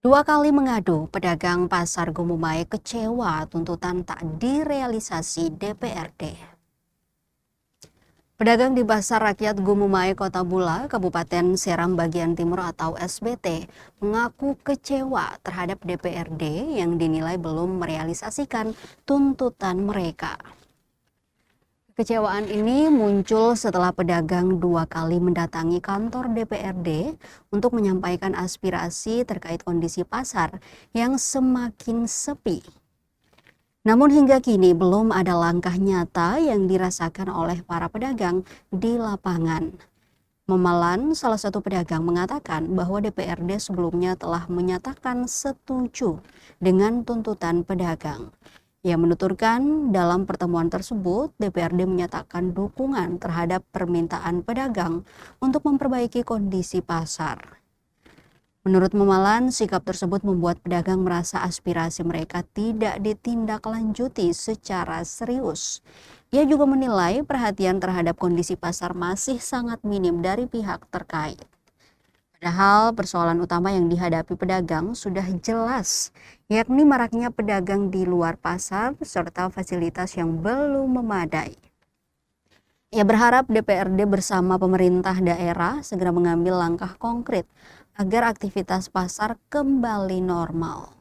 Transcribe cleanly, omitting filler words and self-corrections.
Dua kali mengadu, pedagang pasar Gumumai kecewa tuntutan tak direalisasi DPRD. Pedagang di Pasar Rakyat Gumumai, Kota Bula, Kabupaten Seram Bagian Timur atau SBT, mengaku kecewa terhadap DPRD yang dinilai belum merealisasikan tuntutan mereka. Kekecewaan ini muncul setelah pedagang dua kali mendatangi kantor DPRD untuk menyampaikan aspirasi terkait kondisi pasar yang semakin sepi. Namun hingga kini belum ada langkah nyata yang dirasakan oleh para pedagang di lapangan. Memalan, salah satu pedagang mengatakan bahwa DPRD sebelumnya telah menyatakan setuju dengan tuntutan pedagang. Ia menuturkan dalam pertemuan tersebut, DPRD menyatakan dukungan terhadap permintaan pedagang untuk memperbaiki kondisi pasar. Menurut Memalan, sikap tersebut membuat pedagang merasa aspirasi mereka tidak ditindaklanjuti secara serius. Ia juga menilai perhatian terhadap kondisi pasar masih sangat minim dari pihak terkait. Padahal persoalan utama yang dihadapi pedagang sudah jelas, yakni maraknya pedagang di luar pasar serta fasilitas yang belum memadai. Ia berharap DPRD bersama pemerintah daerah segera mengambil langkah konkret agar aktivitas pasar kembali normal.